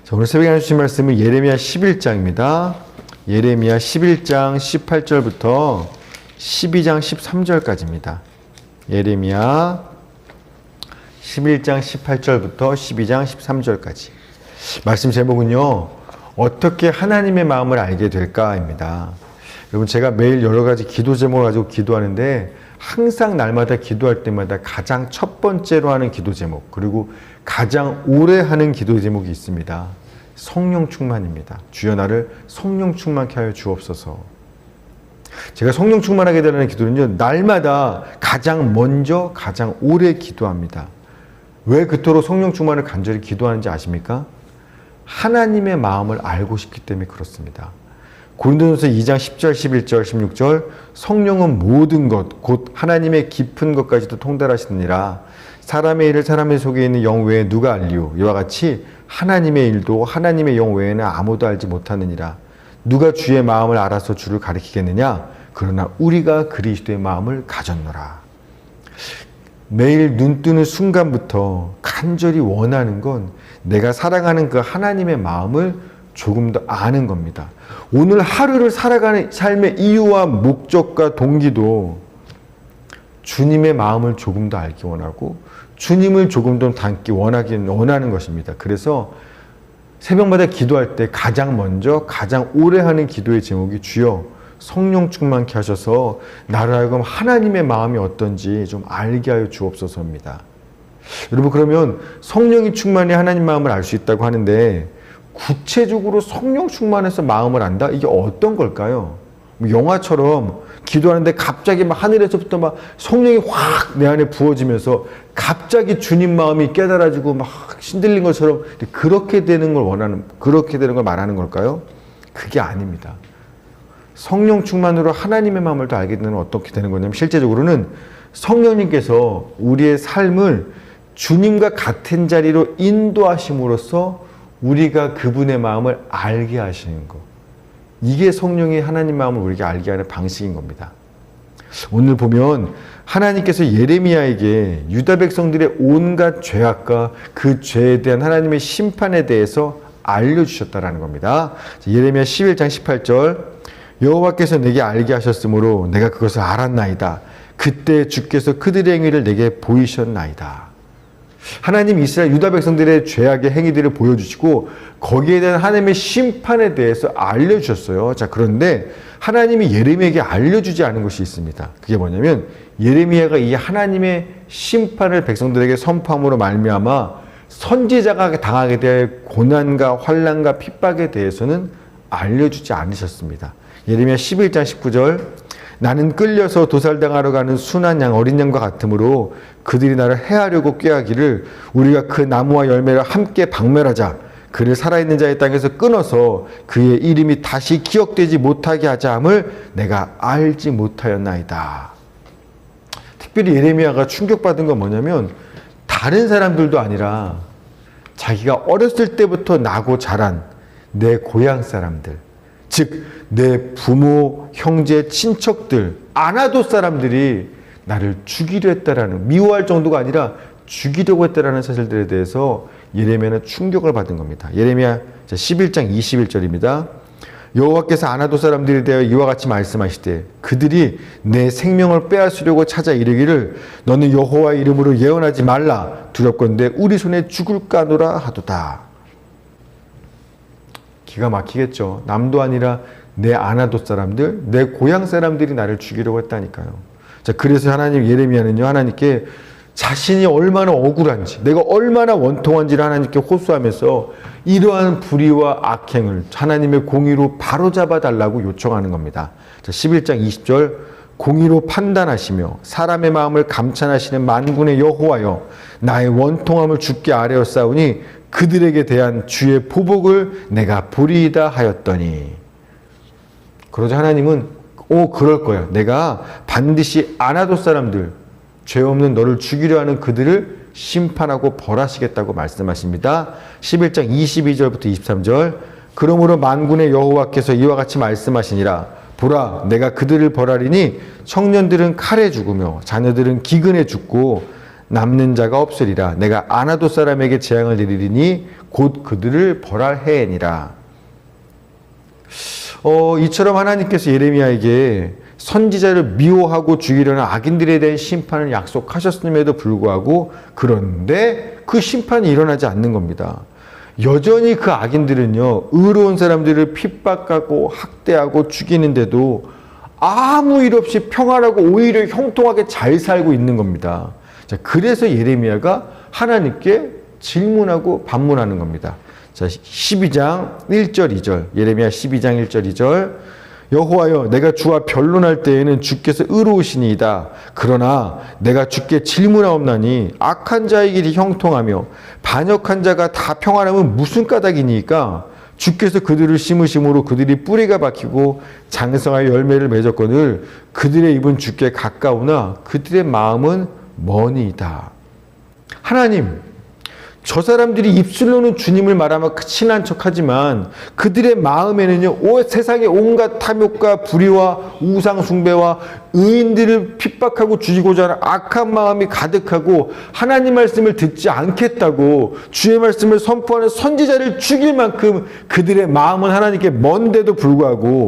자, 오늘 새벽에 하신 말씀은 예레미야 11장입니다. 예레미야 11장 18절부터 12장 13절까지입니다. 예레미야 11장 18절부터 12장 13절까지. 말씀 제목은요, 어떻게 하나님의 마음을 알게 될까입니다. 여러분, 제가 매일 여러 가지 기도 제목을 가지고 기도하는데 항상 날마다 기도할 때마다 가장 첫 번째로 하는 기도 제목, 그리고 가장 오래 하는 기도 제목이 있습니다. 성령 충만입니다. 주여 나를 성령 충만케 하여 주옵소서. 제가 성령 충만하게 되는 기도는요, 날마다 가장 먼저 가장 오래 기도합니다. 왜 그토록 성령 충만을 간절히 기도하는지 아십니까? 하나님의 마음을 알고 싶기 때문에 그렇습니다. 고린도전서 2장 10절, 11절, 16절 성령은 모든 것, 곧 하나님의 깊은 것까지도 통달하시느니라. 사람의 일을 사람의 속에 있는 영 외에 누가 알리오? 이와 같이 하나님의 일도 하나님의 영 외에는 아무도 알지 못하느니라. 누가 주의 마음을 알아서 주를 가리키겠느냐? 그러나 우리가 그리스도의 마음을 가졌노라. 매일 눈 뜨는 순간부터 간절히 원하는 건 내가 사랑하는 그 하나님의 마음을 조금 더 아는 겁니다. 오늘 하루를 살아가는 삶의 이유와 목적과 동기도 주님의 마음을 조금 더 알기 원하고 주님을 조금 더 닮기 원하는 것입니다. 그래서 새벽마다 기도할 때 가장 먼저 가장 오래 하는 기도의 제목이 주여 성령 충만케 하셔서 나를 하여금 하나님의 마음이 어떤지 좀 알게 하여 주옵소서입니다. 여러분, 그러면 성령이 충만해 하나님 마음을 알 수 있다고 하는데 구체적으로 성령 충만해서 마음을 안다? 이게 어떤 걸까요? 영화처럼 기도하는데 갑자기 막 하늘에서부터 막 성령이 확 내 안에 부어지면서 갑자기 주님 마음이 깨달아지고 막 신들린 것처럼 그렇게 되는 걸 말하는 걸까요? 그게 아닙니다. 성령 충만으로 하나님의 마음을 더 알게 되는 어떻게 되는 거냐면 실제적으로는 성령님께서 우리의 삶을 주님과 같은 자리로 인도하심으로써 우리가 그분의 마음을 알게 하시는 것. 이게 성령이 하나님 마음을 우리에게 알게 하는 방식인 겁니다. 오늘 보면 하나님께서 예레미야에게 유다 백성들의 온갖 죄악과 그 죄에 대한 하나님의 심판에 대해서 알려주셨다라는 겁니다. 예레미야 11장 18절 여호와께서 내게 알게 하셨으므로 내가 그것을 알았나이다. 그때 주께서 그들의 행위를 내게 보이셨나이다. 하나님 이스라엘 유다 백성들의 죄악의 행위들을 보여주시고 거기에 대한 하나님의 심판에 대해서 알려주셨어요. 자, 그런데 하나님이 예레미야에게 알려주지 않은 것이 있습니다. 그게 뭐냐면 예레미야가 이 하나님의 심판을 백성들에게 선포함으로 말미암아 선지자가 당하게 될 고난과 환난과 핍박에 대해서는 알려주지 않으셨습니다. 예레미야 11장 19절 나는 끌려서 도살당하러 가는 순한 양 어린 양과 같으므로 그들이 나를 해하려고 꾀하기를 우리가 그 나무와 열매를 함께 박멸하자 그를 살아있는 자의 땅에서 끊어서 그의 이름이 다시 기억되지 못하게 하자 함을 내가 알지 못하였나이다. 특별히 예레미야가 충격받은 건 뭐냐면 다른 사람들도 아니라 자기가 어렸을 때부터 나고 자란 내 고향 사람들, 즉 내 부모, 형제, 친척들, 아나돗 사람들이 나를 죽이려 했다라는, 미워할 정도가 아니라 죽이려고 했다라는 사실들에 대해서 예레미야는 충격을 받은 겁니다. 예레미야 11장 21절입니다. 여호와께서 아나돗 사람들에 대하여 이와 같이 말씀하시되 그들이 내 생명을 빼앗으려고 찾아 이르기를 너는 여호와의 이름으로 예언하지 말라 두렵건대 우리 손에 죽을까 하노라 하도다. 기가 막히겠죠. 남도 아니라 내 아나돗 사람들, 내 고향 사람들이 나를 죽이려고 했다니까요. 자, 그래서 예레미야는요, 하나님께 자신이 얼마나 억울한지, 내가 얼마나 원통한지를 하나님께 호소하면서 이러한 불의와 악행을 하나님의 공의로 바로잡아 달라고 요청하는 겁니다. 자, 11장 20절 공의로 판단하시며 사람의 마음을 감찰하시는 만군의 여호와여 나의 원통함을 주께 아뢰었사오니 그들에게 대한 주의 보복을 내가 보리이다 하였더니. 그러자 하나님은 그럴 거야. 내가 반드시 아나돗 사람들, 죄 없는 너를 죽이려 하는 그들을 심판하고 벌하시겠다고 말씀하십니다. 11장 22절부터 23절 그러므로 만군의 여호와께서 이와 같이 말씀하시니라 보라 내가 그들을 벌하리니 청년들은 칼에 죽으며 자녀들은 기근에 죽고 남는 자가 없으리라. 내가 아나도 사람에게 재앙을 내리리니 곧 그들을 벌할 해이니라. 이처럼 하나님께서 예레미야에게 선지자를 미워하고 죽이려는 악인들에 대한 심판을 약속하셨음에도 불구하고 그런데 그 심판이 일어나지 않는 겁니다. 여전히 그 악인들은요, 의로운 사람들을 핍박하고 학대하고 죽이는데도 아무 일 없이 평안하고 오히려 형통하게 잘 살고 있는 겁니다. 자, 그래서 예레미야가 하나님께 질문하고 반문하는 겁니다. 자, 12장 1절 2절. 예레미야 12장 1절 2절. 여호와여, 내가 주와 변론할 때에는 주께서 의로우시니이다. 그러나 내가 주께 질문하옵나니 악한 자의 길이 형통하며 반역한 자가 다 평안하면 무슨 까닭이니까? 주께서 그들을 심으심으로 그들이 뿌리가 박히고 장성하여 열매를 맺었거늘 그들의 입은 주께 가까우나 그들의 마음은 머니이다. 하나님, 저 사람들이 입술로는 주님을 말하며 친한 척하지만 그들의 마음에는요, 세상의 온갖 탐욕과 불의와 우상 숭배와 의인들을 핍박하고 죽이고자 하는 악한 마음이 가득하고 하나님 말씀을 듣지 않겠다고 주의 말씀을 선포하는 선지자를 죽일 만큼 그들의 마음은 하나님께 먼데도 불구하고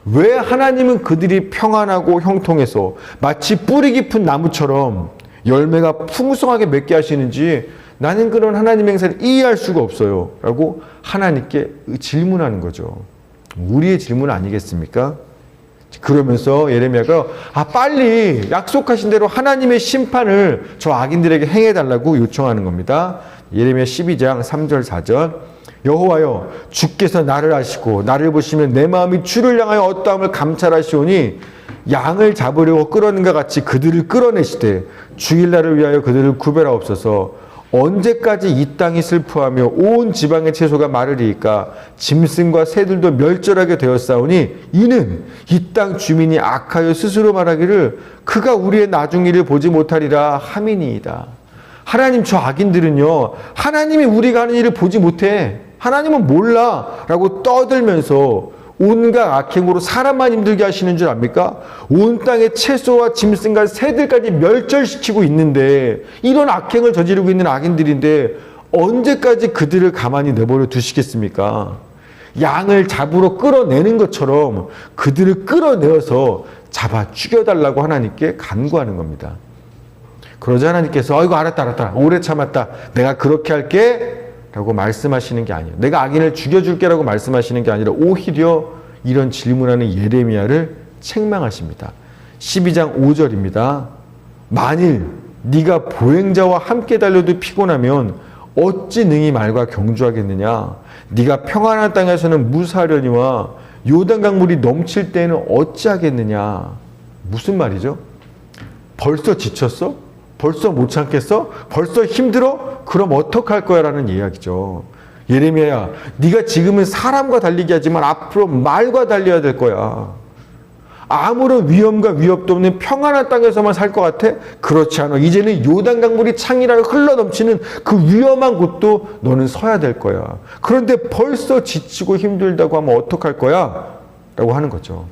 왜 하나님은 그들이 평안하고 형통해서 마치 뿌리 깊은 나무처럼 열매가 풍성하게 맺게 하시는지 나는 그런 하나님의 행사를 이해할 수가 없어요. 라고 하나님께 질문하는 거죠. 우리의 질문 아니겠습니까? 그러면서 예레미야가 빨리 약속하신 대로 하나님의 심판을 저 악인들에게 행해달라고 요청하는 겁니다. 예레미야 12장 3절 4절. 여호와여, 주께서 나를 아시고 나를 보시면 내 마음이 주를 향하여 어떠함을 감찰하시오니 양을 잡으려고 끌어낸가 같이 그들을 끌어내시되 주일날을 위하여 그들을 구별하옵소서. 언제까지 이 땅이 슬퍼하며 온 지방의 채소가 마르리이까? 짐승과 새들도 멸절하게 되었사오니 이는 이 땅 주민이 악하여 스스로 말하기를 그가 우리의 나중 일을 보지 못하리라 함이니이다. 하나님, 저 악인들은요, 하나님이 우리가 하는 일을 보지 못해, 하나님은 몰라 라고 떠들면서 온갖 악행으로 사람만 힘들게 하시는 줄 압니까? 온 땅의 채소와 짐승과 새들까지 멸절시키고 있는데, 이런 악행을 저지르고 있는 악인들인데 언제까지 그들을 가만히 내버려 두시겠습니까? 양을 잡으러 끌어내는 것처럼 그들을 끌어내어서 잡아 죽여달라고 하나님께 간구하는 겁니다. 그러자 하나님께서 아이고 알았다 오래 참았다 내가 그렇게 할게 라고 말씀하시는 게 아니에요. 내가 악인을 죽여줄게 라고 말씀하시는 게 아니라 오히려 이런 질문하는 예레미야를 책망하십니다. 12장 5절입니다. 만일 네가 보행자와 함께 달려도 피곤하면 어찌 능히 말과 경주하겠느냐? 네가 평안한 땅에서는 무사하려니와 요단강 물이 넘칠 때는 어찌하겠느냐? 무슨 말이죠? 벌써 지쳤어? 벌써 못 참겠어? 벌써 힘들어? 그럼 어떡할 거야? 라는 이야기죠. 예레미야야, 네가 지금은 사람과 달리기 하지만 앞으로 말과 달려야 될 거야. 아무런 위험과 위협도 없는 평안한 땅에서만 살 것 같아? 그렇지 않아. 이제는 요단강 물이 창이라 흘러넘치는 그 위험한 곳도 너는 서야 될 거야. 그런데 벌써 지치고 힘들다고 하면 어떡할 거야? 라고 하는 거죠.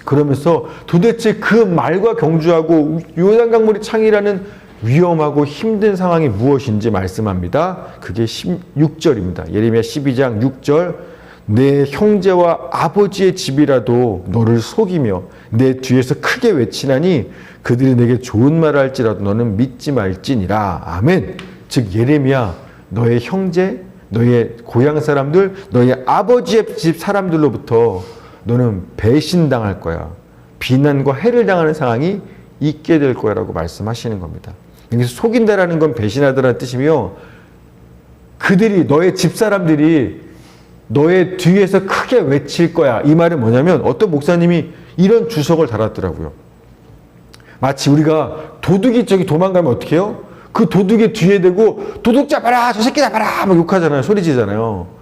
그러면서 도대체 그 말과 경주하고 요단강 물이 창이라는 위험하고 힘든 상황이 무엇인지 말씀합니다. 그게 16절입니다. 예레미야 12장 6절. 내 형제와 아버지의 집이라도 너를 속이며 내 뒤에서 크게 외치나니 그들이 내게 좋은 말을 할지라도 너는 믿지 말지니라. 아멘. 즉 예레미야, 너의 형제, 너의 고향 사람들, 너의 아버지의 집 사람들로부터 너는 배신당할 거야. 비난과 해를 당하는 상황이 있게 될 거야 라고 말씀하시는 겁니다. 여기서 속인다라는 건 배신하다라는 뜻이며, 그들이, 너의 집사람들이 너의 뒤에서 크게 외칠 거야. 이 말은 뭐냐면, 어떤 목사님이 이런 주석을 달았더라고요. 마치 우리가 도둑이 저기 도망가면 어떻게 해요? 그 도둑의 뒤에 대고 도둑 잡아라, 저 새끼 잡아라 막 욕하잖아요. 소리 지잖아요.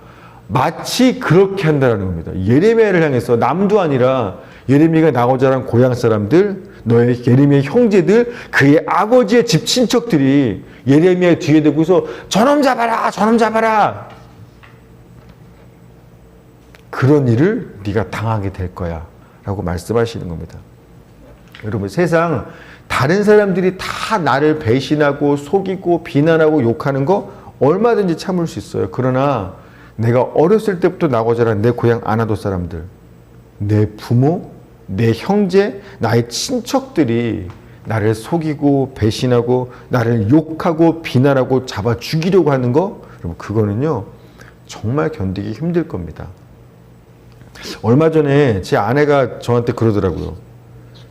마치 그렇게 한다는 겁니다. 예레미야를 향해서, 남도 아니라 예레미야가 나고 자란 고향 사람들, 너의 예레미야의 형제들, 그의 아버지의 집 친척들이 예레미야의 뒤에 대고서 저놈 잡아라, 저놈 잡아라, 그런 일을 네가 당하게 될 거야 라고 말씀하시는 겁니다. 여러분, 세상 다른 사람들이 다 나를 배신하고 속이고 비난하고 욕하는 거 얼마든지 참을 수 있어요. 그러나 내가 어렸을 때부터 나고 자란 내 고향 안하도 사람들, 내 부모, 내 형제, 나의 친척들이 나를 속이고 배신하고 나를 욕하고 비난하고 잡아 죽이려고 하는 거, 여러분, 그거는요 정말 견디기 힘들 겁니다. 얼마 전에 제 아내가 저한테 그러더라고요.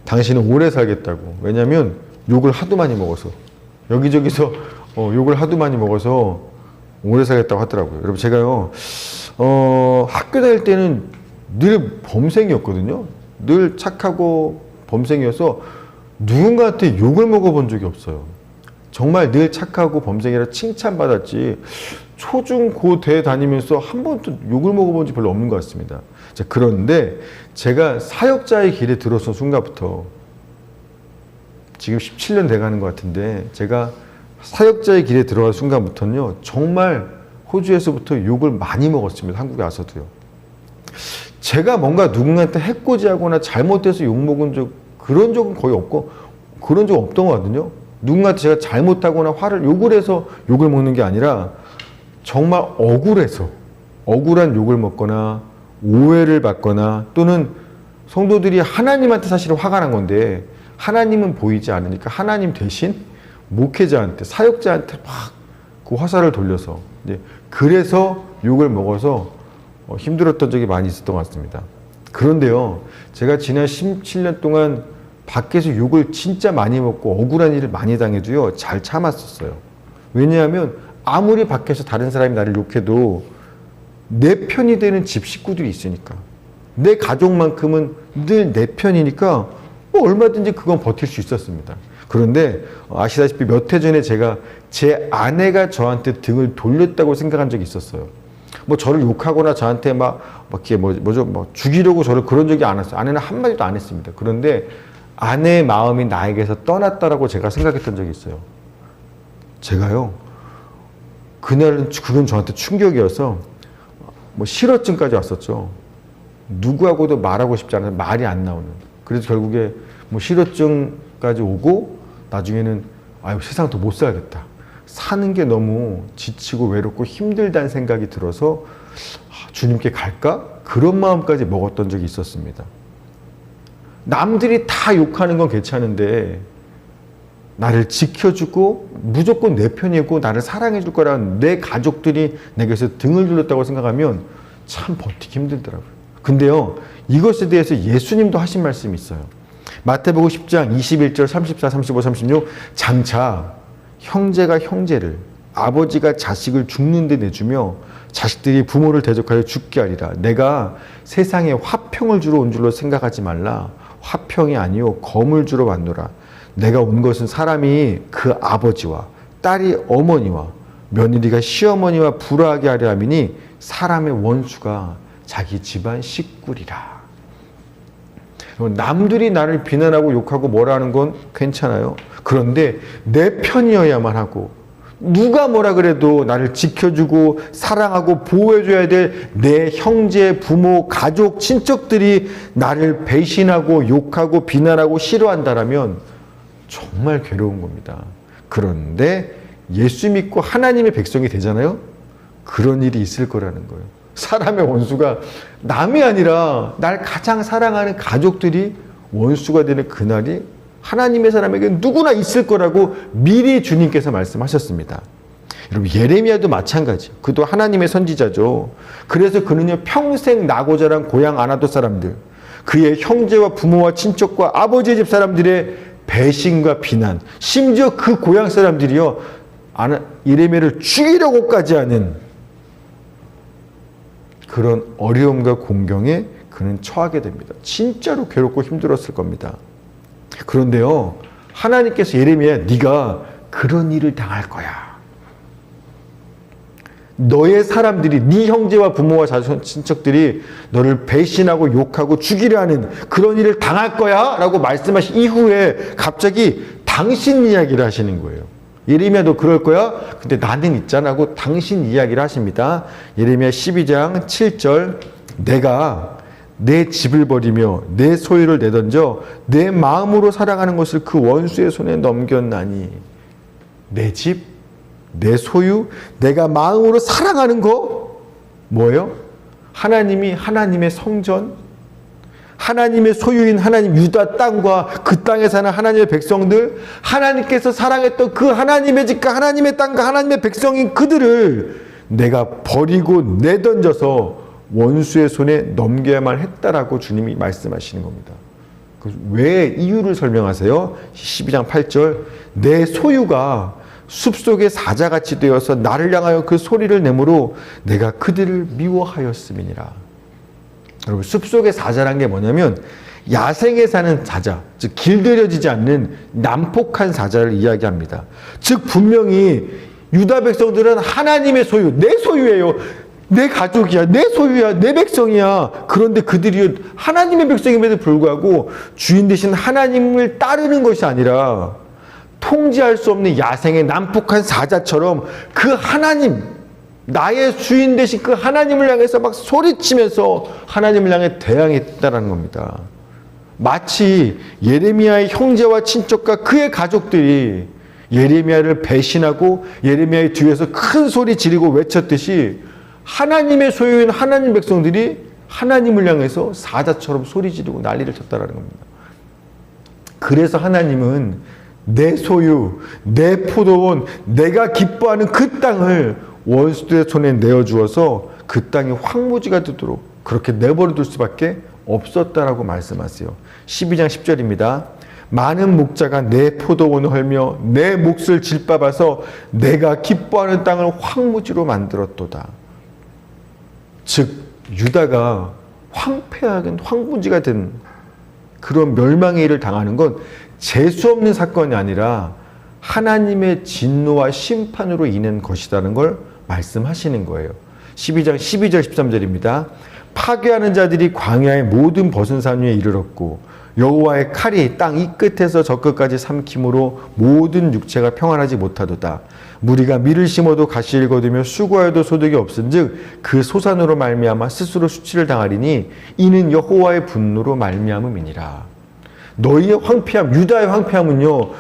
당신은 오래 살겠다고. 왜냐면 욕을 하도 많이 먹어서, 여기저기서 욕을 하도 많이 먹어서 오래 살겠다고 하더라고요. 여러분, 제가요 학교 다닐 때는 늘 범생이었거든요. 늘 착하고 범생이어서 누군가한테 욕을 먹어본 적이 없어요. 정말 늘 착하고 범생이라 칭찬받았지, 초중 고 대 다니면서 한 번도 욕을 먹어본 지 별로 없는 것 같습니다. 자, 그런데 제가 사역자의 길에 들어선 순간부터, 지금 17년 돼가는 것 같은데, 제가 사역자의 길에 들어간 순간부터는요 정말 호주에서부터 욕을 많이 먹었습니다. 한국에 와서도요. 제가 뭔가 누군가한테 해코지하거나 잘못해서 욕먹은 적, 그런 적은 거의 없고, 그런 적 없던 것 같거든요. 누군가한테 제가 잘못하거나 욕을 해서 욕을 먹는 게 아니라 정말 억울해서, 억울한 욕을 먹거나 오해를 받거나, 또는 성도들이 하나님한테 사실은 화가 난 건데 하나님은 보이지 않으니까 하나님 대신 목회자한테, 사역자한테 막 그 화살을 돌려서, 이제 그래서 욕을 먹어서 힘들었던 적이 많이 있었던 것 같습니다. 그런데요, 제가 지난 17년 동안 밖에서 욕을 진짜 많이 먹고 억울한 일을 많이 당해도요 잘 참았었어요. 왜냐하면 아무리 밖에서 다른 사람이 나를 욕해도 내 편이 되는 집 식구들이 있으니까, 내 가족만큼은 늘 내 편이니까 뭐 얼마든지 그건 버틸 수 있었습니다. 그런데 아시다시피 몇 해 전에 제가 제 아내가 저한테 등을 돌렸다고 생각한 적이 있었어요. 뭐 저를 욕하거나 저한테 이렇게 죽이려고 저를 그런 적이 안 왔어요. 아내는 한마디도 안 했습니다. 그런데 아내의 마음이 나에게서 떠났다라고 제가 생각했던 적이 있어요. 제가요, 그날은 그건 저한테 충격이어서 실어증까지 왔었죠. 누구하고도 말하고 싶지 않아서 말이 안 나오는. 그래서 결국에 실어증까지 오고, 나중에는 세상 더 못 살겠다, 사는 게 너무 지치고 외롭고 힘들다는 생각이 들어서 주님께 갈까? 그런 마음까지 먹었던 적이 있었습니다. 남들이 다 욕하는 건 괜찮은데 나를 지켜주고 무조건 내 편이고 나를 사랑해 줄 거라는 내 가족들이 내게서 등을 돌렸다고 생각하면 참 버티기 힘들더라고요. 근데요, 이것에 대해서 예수님도 하신 말씀이 있어요. 마태복음 10장 21절 34, 35, 36. 장차 형제가 형제를, 아버지가 자식을 죽는 데 내주며 자식들이 부모를 대적하여 죽게 하리라. 내가 세상에 화평을 주러 온 줄로 생각하지 말라. 화평이 아니요 검을 주러 왔노라. 내가 온 것은 사람이 그 아버지와 딸이 어머니와 며느리가 시어머니와 불화하게 하려 함이니 사람의 원수가 자기 집안 식구리라. 남들이 나를 비난하고 욕하고 뭐라 하는 건 괜찮아요. 그런데 내 편이어야만 하고, 누가 뭐라 그래도 나를 지켜주고 사랑하고 보호해줘야 될 내 형제, 부모, 가족, 친척들이 나를 배신하고 욕하고 비난하고 싫어한다라면 정말 괴로운 겁니다. 그런데 예수 믿고 하나님의 백성이 되잖아요. 그런 일이 있을 거라는 거예요. 사람의 원수가 남이 아니라 날 가장 사랑하는 가족들이 원수가 되는 그날이 하나님의 사람에게 누구나 있을 거라고 미리 주님께서 말씀하셨습니다. 여러분, 예레미야도 마찬가지. 그도 하나님의 선지자죠. 그래서 그는요 평생 나고 자란 고향 아나도 사람들, 그의 형제와 부모와 친척과 아버지의 집 사람들의 배신과 비난, 심지어 그 고향 사람들이요 예레미야를 죽이려고까지 하는 그런 어려움과 공경에 그는 처하게 됩니다. 진짜로 괴롭고 힘들었을 겁니다. 그런데요, 하나님께서 예레미야, 네가 그런 일을 당할 거야. 너의 사람들이, 네 형제와 부모와 친척들이 너를 배신하고 욕하고 죽이려 하는 그런 일을 당할 거야 라고 말씀하신 이후에 갑자기 당신 이야기를 하시는 거예요. 예레미야도 그럴 거야? 근데 나는 있잖아 하고 당신 이야기를 하십니다. 예레미야 12장 7절. 내가 내 집을 버리며 내 소유를 내던져 내 마음으로 사랑하는 것을 그 원수의 손에 넘겼나니. 내 집, 내 소유, 내가 마음으로 사랑하는 거 뭐예요? 하나님이 하나님의 성전, 하나님의 소유인 하나님 유다 땅과 그 땅에 사는 하나님의 백성들, 하나님께서 사랑했던 그 하나님의 집과 하나님의 땅과 하나님의 백성인 그들을 내가 버리고 내던져서 원수의 손에 넘겨야만 했다라고 주님이 말씀하시는 겁니다. 왜 이유를 설명하세요? 12장 8절 내 소유가 숲속의 사자같이 되어서 나를 향하여 그 소리를 내므로 내가 그들을 미워하였음이니라. 여러분, 숲속의 사자란 게 뭐냐면 야생에 사는 사자, 즉 길들여지지 않는 난폭한 사자를 이야기합니다. 즉 분명히 유다 백성들은 하나님의 소유, 내 소유예요. 내 가족이야, 내 소유야, 내 백성이야. 그런데 그들이 하나님의 백성임에도 불구하고 주인 되신 하나님을 따르는 것이 아니라 통제할 수 없는 야생의 난폭한 사자처럼 그 하나님, 나의 주인 되신 그 하나님을 향해서 막 소리치면서 하나님을 향해 대항했다는 겁니다. 마치 예레미야의 형제와 친척과 그의 가족들이 예레미야를 배신하고 예레미야의 뒤에서 큰 소리 지르고 외쳤듯이 하나님의 소유인 하나님 백성들이 하나님을 향해서 사자처럼 소리 지르고 난리를 쳤다는 겁니다. 그래서 하나님은 내 소유, 내 포도원, 내가 기뻐하는 그 땅을 원수들의 손에 내어주어서 그 땅이 황무지가 되도록 그렇게 내버려둘 수밖에 없었다라고 말씀하세요. 12장 10절입니다. 많은 목자가 내 포도원을 헐며 내 몫을 질밟아서 내가 기뻐하는 땅을 황무지로 만들었도다. 즉 유다가 황폐하게 황무지가 된 그런 멸망의 일을 당하는 건 재수없는 사건이 아니라 하나님의 진노와 심판으로 인한 것이라는 걸 말씀하시는 거예요. 12장 12절 13절입니다. 파괴하는 자들이 광야의 모든 벗은 산 위에 이르렀고 여호와의 칼이 땅 이 끝에서 저 끝까지 삼킴으로 모든 육체가 평안하지 못하도다. 무리가 밀을 심어도 가시를 거두며 수고하여도 소득이 없은즉 그 소산으로 말미암아 스스로 수치를 당하리니 이는 여호와의 분노로 말미암음이니라. 너희의 황폐함, 유다의 황폐함은요,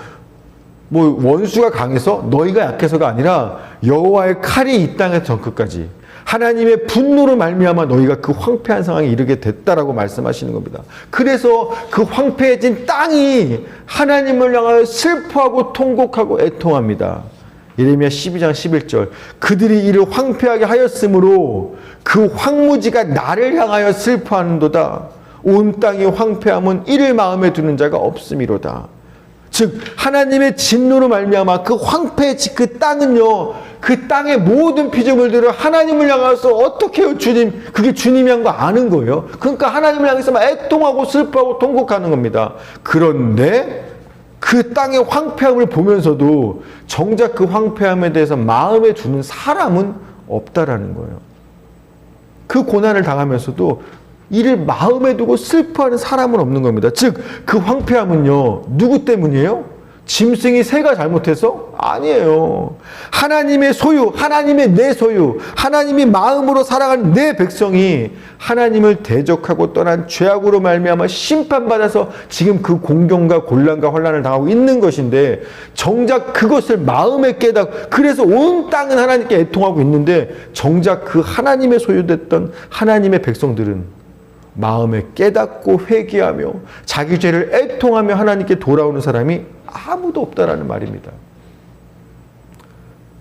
뭐 원수가 강해서 너희가 약해서가 아니라 여호와의 칼이 이 땅의 저 끝까지 하나님의 분노로 말미암아 너희가 그 황폐한 상황에 이르게 됐다라고 말씀하시는 겁니다. 그래서 그 황폐해진 땅이 하나님을 향하여 슬퍼하고 통곡하고 애통합니다. 예레미야 12장 11절 그들이 이를 황폐하게 하였으므로 그 황무지가 나를 향하여 슬퍼하는도다. 온 땅이 황폐함은 이를 마음에 두는 자가 없음이로다. 즉 하나님의 진노로 말미암아 그 황폐해진 그 땅은요, 그 땅의 모든 피조물들을 하나님을 향해서 어떻게 해요 주님, 그게 주님이 한 거 아는 거예요. 그러니까 하나님을 향해서 막 애통하고 슬퍼하고 통곡하는 겁니다. 그런데 그 땅의 황폐함을 보면서도 정작 그 황폐함에 대해서 마음에 두는 사람은 없다라는 거예요. 그 고난을 당하면서도 이를 마음에 두고 슬퍼하는 사람은 없는 겁니다. 즉 그 황폐함은요 누구 때문이에요? 짐승이 새가 잘못해서? 아니에요. 하나님의 소유, 하나님의 내 소유, 하나님이 마음으로 살아가는 내 백성이 하나님을 대적하고 떠난 죄악으로 말미암아 심판받아서 지금 그 공경과 곤란과 환난을 당하고 있는 것인데 정작 그것을 마음에 깨닫고 그래서 온 땅은 하나님께 애통하고 있는데 정작 그 하나님의 소유됐던 하나님의 백성들은 마음에 깨닫고 회개하며 자기 죄를 애통하며 하나님께 돌아오는 사람이 아무도 없다라는 말입니다.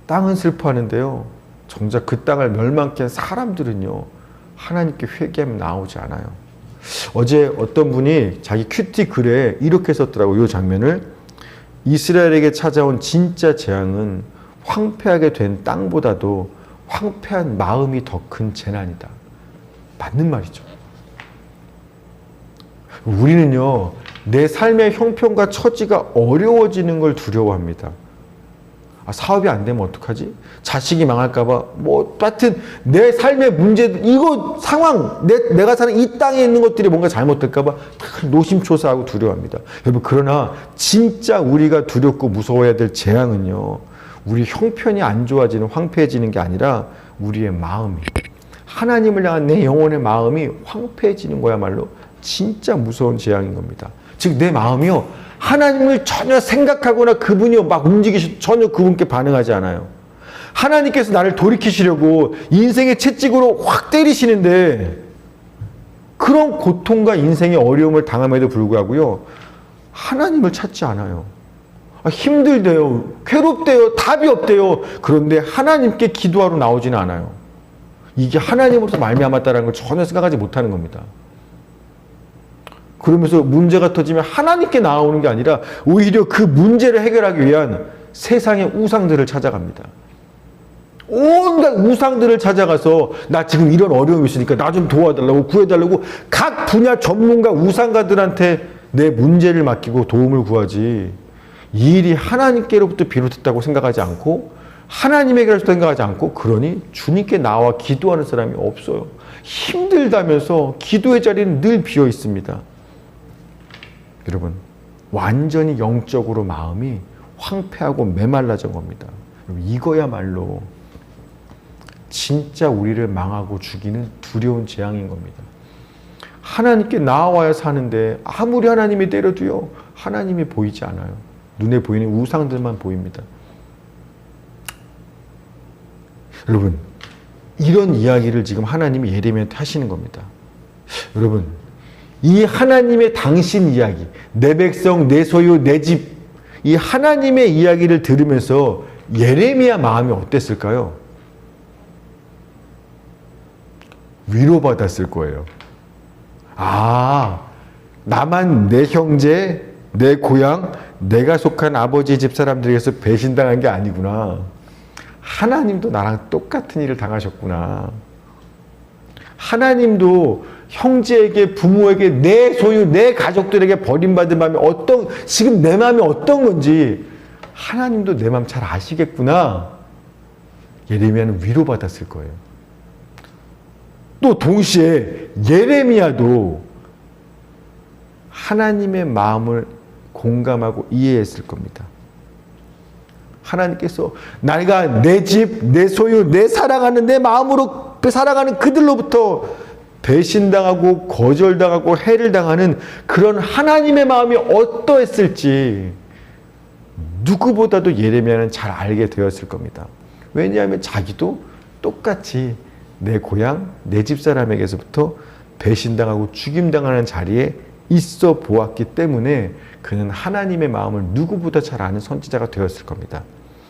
땅은 슬퍼하는데요, 정작 그 땅을 멸망케 한 사람들은요 하나님께 회개하면 나오지 않아요. 어제 어떤 분이 자기 큐티 글에 이렇게 썼더라고요. 이 장면을. 이스라엘에게 찾아온 진짜 재앙은 황폐하게 된 땅보다도 황폐한 마음이 더 큰 재난이다. 맞는 말이죠. 우리는요 내 삶의 형편과 처지가 어려워지는 걸 두려워합니다. 사업이 안 되면 어떡하지? 자식이 망할까봐 뭐 하여튼 내 삶의 문제들 이거 상황 내가 사는 이 땅에 있는 것들이 뭔가 잘못될까봐 노심초사하고 두려워합니다. 여러분 그러나 진짜 우리가 두렵고 무서워해야 될 재앙은요 우리 형편이 안 좋아지는 황폐해지는 게 아니라 우리의 마음이 하나님을 향한 내 영혼의 마음이 황폐해지는 거야말로 진짜 무서운 재앙인 겁니다. 즉 내 마음이요, 하나님을 전혀 생각하거나 그분이 막 움직이셔도 전혀 그분께 반응하지 않아요. 하나님께서 나를 돌이키시려고 인생의 채찍으로 확 때리시는데 그런 고통과 인생의 어려움을 당함에도 불구하고요, 하나님을 찾지 않아요. 힘들대요, 괴롭대요, 답이 없대요. 그런데 하나님께 기도하러 나오지는 않아요. 이게 하나님으로서 말미암았다는 걸 전혀 생각하지 못하는 겁니다. 그러면서 문제가 터지면 하나님께 나오는 게 아니라 오히려 그 문제를 해결하기 위한 세상의 우상들을 찾아갑니다. 온갖 우상들을 찾아가서 나 지금 이런 어려움이 있으니까 나 좀 도와달라고 구해달라고 각 분야 전문가 우상가들한테 내 문제를 맡기고 도움을 구하지, 이 일이 하나님께로부터 비롯했다고 생각하지 않고 하나님에게로 생각하지 않고, 그러니 주님께 나와 기도하는 사람이 없어요. 힘들다면서 기도의 자리는 늘 비어 있습니다. 여러분, 완전히 영적으로 마음이 황폐하고 메말라진 겁니다. 이거야말로 진짜 우리를 망하고 죽이는 두려운 재앙인 겁니다. 하나님께 나와야 사는데 아무리 하나님이 때려도요, 하나님이 보이지 않아요. 눈에 보이는 우상들만 보입니다. 여러분, 이런 이야기를 지금 하나님이 예레미야한테 하시는 겁니다. 여러분, 이 하나님의 당신 이야기, 내 백성, 내 소유, 내 집, 이 하나님의 이야기를 들으면서 예레미야 마음이 어땠을까요? 위로받았을 거예요. 아, 나만 내 형제, 내 고향, 내가 속한 아버지 집 사람들에게서 배신당한 게 아니구나. 하나님도 나랑 똑같은 일을 당하셨구나. 하나님도 형제에게, 부모에게, 내 소유, 내 가족들에게 버림받은 마음이 지금 내 마음이 어떤 건지 하나님도 내 마음 잘 아시겠구나. 예레미야는 위로받았을 거예요. 또 동시에 예레미야도 하나님의 마음을 공감하고 이해했을 겁니다. 하나님께서 내가 내 집, 내 소유, 내 사랑하는, 내 마음으로 사랑하는 그들로부터 배신당하고 거절당하고 해를 당하는 그런 하나님의 마음이 어떠했을지 누구보다도 예레미야는 잘 알게 되었을 겁니다. 왜냐하면 자기도 똑같이 내 고향, 내 집사람에게서부터 배신당하고 죽임당하는 자리에 있어 보았기 때문에 그는 하나님의 마음을 누구보다 잘 아는 선지자가 되었을 겁니다.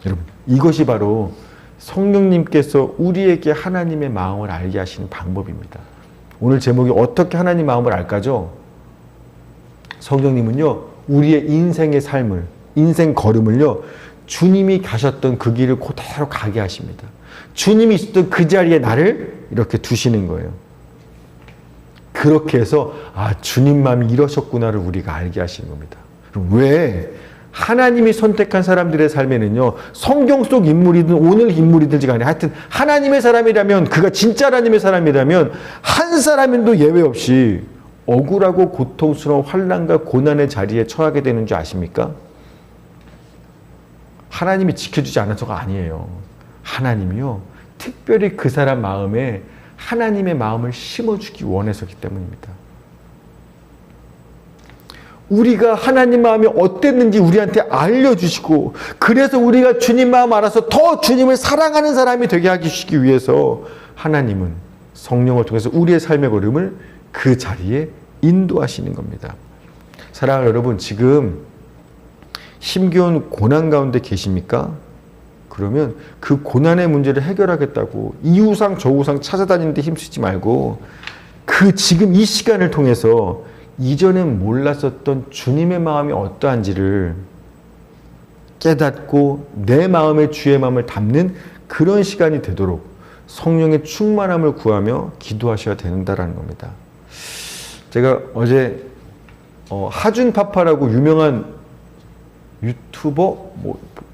여러분, 이것이 바로 성령님께서 우리에게 하나님의 마음을 알게 하시는 방법입니다. 오늘 제목이 어떻게 하나님 마음을 알까죠? 성령님은요, 우리의 인생의 삶을, 인생 걸음을요, 주님이 가셨던 그 길을 그대로 가게 하십니다. 주님이 있었던 그 자리에 나를 이렇게 두시는 거예요. 그렇게 해서 주님 마음이 이러셨구나를 우리가 알게 하시는 겁니다. 왜? 하나님이 선택한 사람들의 삶에는요, 성경 속 인물이든 오늘 인물이든지 간에 하여튼 하나님의 사람이라면, 그가 진짜 하나님의 사람이라면 한 사람도 예외 없이 억울하고 고통스러운 환난과 고난의 자리에 처하게 되는 줄 아십니까? 하나님이 지켜주지 않아서가 아니에요. 하나님이요, 특별히 그 사람 마음에 하나님의 마음을 심어주기 원해서기 때문입니다. 우리가 하나님 마음이 어땠는지 우리한테 알려주시고, 그래서 우리가 주님 마음 알아서 더 주님을 사랑하는 사람이 되게 하시기 위해서 하나님은 성령을 통해서 우리의 삶의 걸음을 그 자리에 인도하시는 겁니다. 사랑하는 여러분, 지금 힘겨운 고난 가운데 계십니까? 그러면 그 고난의 문제를 해결하겠다고 이 우상 저 우상 찾아다니는데 힘쓰지 말고, 그 지금 이 시간을 통해서 이전엔 몰랐었던 주님의 마음이 어떠한지를 깨닫고 내 마음에 주의 마음을 담는 그런 시간이 되도록 성령의 충만함을 구하며 기도하셔야 된다는 겁니다. 제가 어제 하준 파파라고 유명한 유튜버,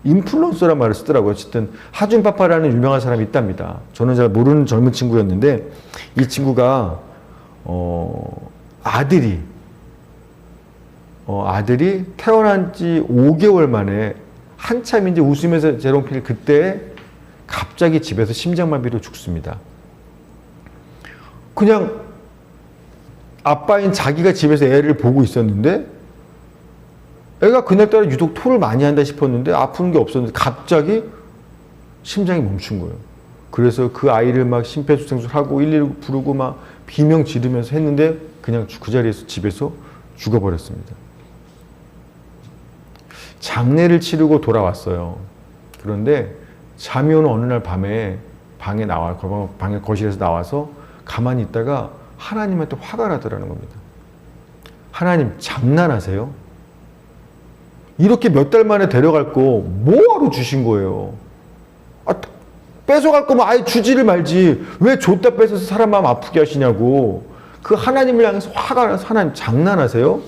인플루언서란 말을 쓰더라고요. 어쨌든 하준 파파라는 유명한 사람이 있답니다. 저는 잘 모르는 젊은 친구였는데, 이 친구가 아들이 태어난 지 5개월 만에 한참 이제 웃으면서 재롱필 그때 갑자기 집에서 심장마비로 죽습니다. 그냥 아빠인 자기가 집에서 애를 보고 있었는데 애가 그날따라 유독 토를 많이 한다 싶었는데 아픈 게 없었는데 갑자기 심장이 멈춘 거예요. 그래서 그 아이를 막 심폐소생술하고 119 부르고 막 비명 지르면서 했는데 그냥 그 자리에서 집에서 죽어버렸습니다. 장례를 치르고 돌아왔어요. 그런데 잠이 오는 어느 날 밤에 방에 거실에서 나와서 가만히 있다가 하나님한테 화가 나더라는 겁니다. 하나님 장난하세요? 이렇게 몇 달 만에 데려갈 거 뭐하러 주신 거예요? 뺏어갈 거면 아예 주지를 말지 왜 줬다 뺏어서 사람 마음 아프게 하시냐고. 그 하나님을 향해서 화가 나서 하나님 장난하세요?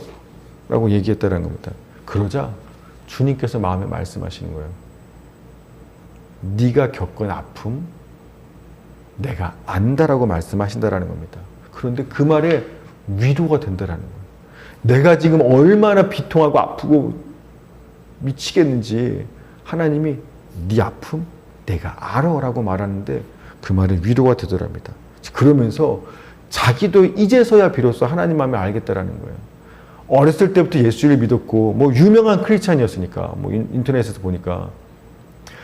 라고 얘기했다는 겁니다. 그러자 주님께서 마음에 말씀하시는 거예요. 네가 겪은 아픔 내가 안다라고 말씀하신다라는 겁니다. 그런데 그 말에 위로가 된다라는 거예요. 내가 지금 얼마나 비통하고 아프고 미치겠는지 하나님이 네 아픔 내가 알아라고 말하는데 그 말에 위로가 되더랍니다. 그러면서 자기도 이제서야 비로소 하나님 마음을 알겠다라는 거예요. 어렸을 때부터 예수를 믿었고 뭐 유명한 크리스찬이었으니까 뭐 인터넷에서 보니까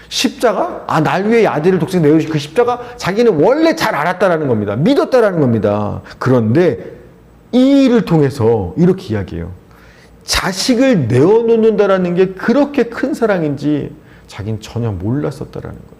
십자가? 날 위해 아들을 독생 내어주신 그 십자가 자기는 원래 잘 알았다라는 겁니다. 믿었다라는 겁니다. 그런데 이 일을 통해서 이렇게 이야기해요. 자식을 내어놓는다라는 게 그렇게 큰 사랑인지 자기는 전혀 몰랐었다라는 거예요.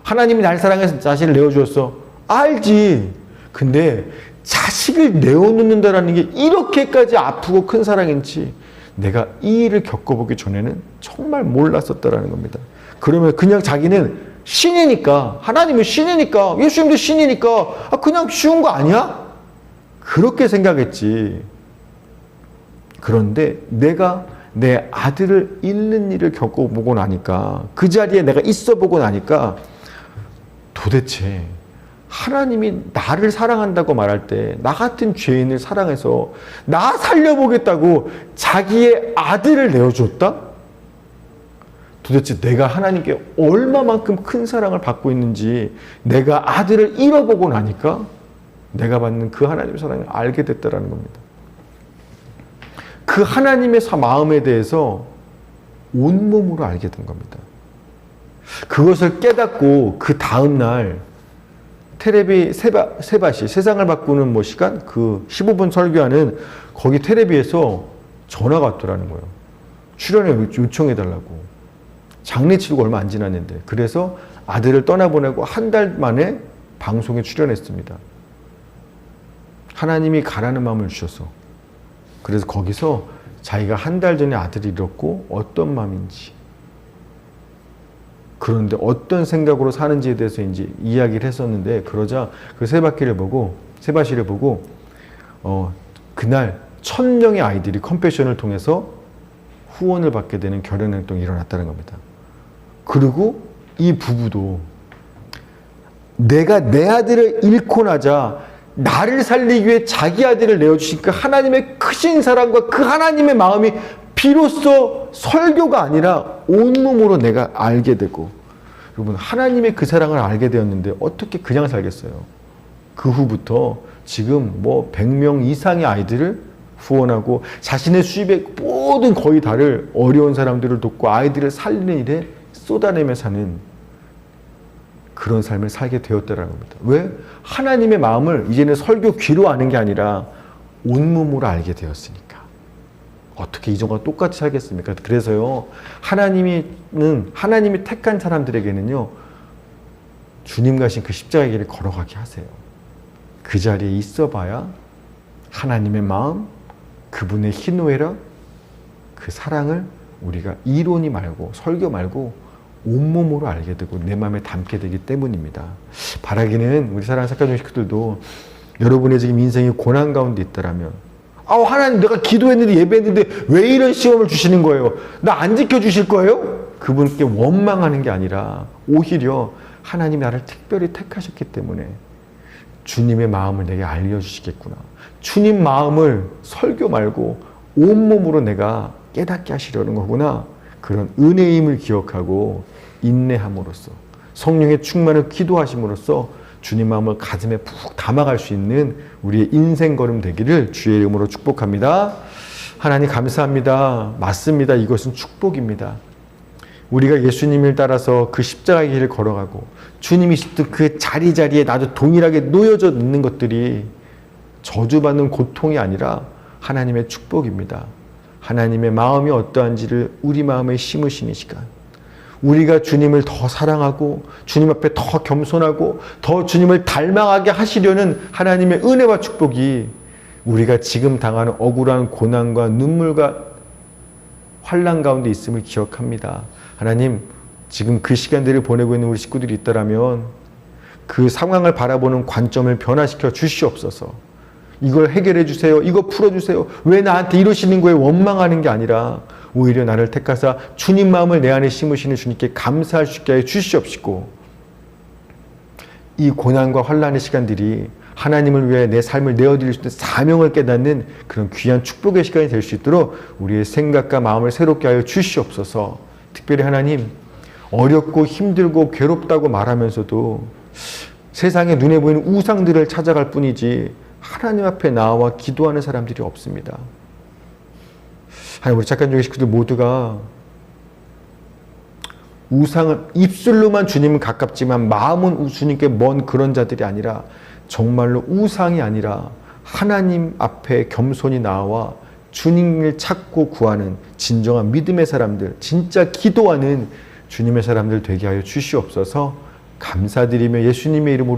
하나님이 날 사랑해서 자식을 내어주었어. 알지. 근데 자식을 내어놓는다라는 게 이렇게까지 아프고 큰 사랑인지 내가 이 일을 겪어보기 전에는 정말 몰랐었다라는 겁니다. 그러면 그냥 자기는 신이니까, 하나님은 신이니까, 예수님도 신이니까 그냥 쉬운 거 아니야? 그렇게 생각했지. 그런데 내가 내 아들을 잃는 일을 겪어보고 나니까, 그 자리에 내가 있어보고 나니까 도대체 하나님이 나를 사랑한다고 말할 때 나 같은 죄인을 사랑해서 나 살려보겠다고 자기의 아들을 내어줬다? 도대체 내가 하나님께 얼마만큼 큰 사랑을 받고 있는지 내가 아들을 잃어보고 나니까 내가 받는 그 하나님의 사랑을 알게 됐다는 겁니다. 그 하나님의 마음에 대해서 온몸으로 알게 된 겁니다. 그것을 깨닫고 그 다음날 테레비 세바시 세상을 바꾸는 시간 그 15분 설교하는 거기 테레비에서 전화가 왔더라는 거예요. 출연에 요청해달라고. 장례 치르고 얼마 안 지났는데 그래서 아들을 떠나보내고 한 달 만에 방송에 출연했습니다. 하나님이 가라는 마음을 주셔서 그래서 거기서 자기가 한 달 전에 아들을 잃었고 어떤 마음인지 그런데 어떤 생각으로 사는지에 대해서 이제 이야기를 했었는데 그러자 그 세바시를 보고 그날 1000명의 아이들이 컴패션을 통해서 후원을 받게 되는 결연 행동이 일어났다는 겁니다. 그리고 이 부부도 내가 내 아들을 잃고 나자 나를 살리기 위해 자기 아들을 내어주신 그 하나님의 크신 사랑과 그 하나님의 마음이 비로소 설교가 아니라 온몸으로 내가 알게 되고 여러분 하나님의 그 사랑을 알게 되었는데 어떻게 그냥 살겠어요? 그 후부터 지금 100명 이상의 아이들을 후원하고 자신의 수입의 모든 거의 다를 어려운 사람들을 돕고 아이들을 살리는 일에 쏟아내며 사는 그런 삶을 살게 되었다는 겁니다. 왜? 하나님의 마음을 이제는 설교 귀로 아는 게 아니라 온몸으로 알게 되었으니까. 어떻게 이전과 똑같이 살겠습니까? 그래서요, 하나님이 택한 사람들에게는요, 주님 가신 그 십자가의 길을 걸어가게 하세요. 그 자리에 있어봐야 하나님의 마음, 그분의 희노애락, 그 사랑을 우리가 이론이 말고 설교 말고 온몸으로 알게 되고 내 마음에 담게 되기 때문입니다. 바라기는 우리 사랑하는 사카종 식구들도 여러분의 지금 인생이 고난 가운데 있다라면 하나님 내가 기도했는데 예배했는데 왜 이런 시험을 주시는 거예요? 나 안 지켜주실 거예요? 그분께 원망하는 게 아니라 오히려 하나님이 나를 특별히 택하셨기 때문에 주님의 마음을 내게 알려주시겠구나. 주님 마음을 설교 말고 온몸으로 내가 깨닫게 하시려는 거구나. 그런 은혜임을 기억하고 인내함으로써 성령의 충만을 기도하심으로써 주님 마음을 가슴에 푹 담아갈 수 있는 우리의 인생 걸음 되기를 주의 이름으로 축복합니다. 하나님 감사합니다. 맞습니다. 이것은 축복입니다. 우리가 예수님을 따라서 그 십자가의 길을 걸어가고 주님이 있었던 그 자리자리에 나도 동일하게 놓여져 있는 것들이 저주받는 고통이 아니라 하나님의 축복입니다. 하나님의 마음이 어떠한지를 우리 마음에 심으시는 시간, 우리가 주님을 더 사랑하고 주님 앞에 더 겸손하고 더 주님을 닮아가게 하시려는 하나님의 은혜와 축복이 우리가 지금 당하는 억울한 고난과 눈물과 환난 가운데 있음을 기억합니다. 하나님, 지금 그 시간들을 보내고 있는 우리 식구들이 있더라면 그 상황을 바라보는 관점을 변화시켜 주시옵소서. 이걸 해결해 주세요. 이거 풀어주세요. 왜 나한테 이러시는 거에 원망하는 게 아니라 오히려 나를 택하사 주님 마음을 내 안에 심으시는 주님께 감사할 수 있게 하여 주시옵시고, 이 고난과 환난의 시간들이 하나님을 위해 내 삶을 내어드릴 수 있는 사명을 깨닫는 그런 귀한 축복의 시간이 될 수 있도록 우리의 생각과 마음을 새롭게 하여 주시옵소서. 특별히 하나님, 어렵고 힘들고 괴롭다고 말하면서도 세상에 눈에 보이는 우상들을 찾아갈 뿐이지 하나님 앞에 나와 기도하는 사람들이 없습니다. 하나님, 우리 착한 식구들 모두가 우상은 입술로만 주님은 가깝지만 마음은 주님께 먼 그런 자들이 아니라 정말로 우상이 아니라 하나님 앞에 겸손히 나와 주님을 찾고 구하는 진정한 믿음의 사람들, 진짜 기도하는 주님의 사람들 되게 하여 주시옵소서. 감사드리며 예수님의 이름으로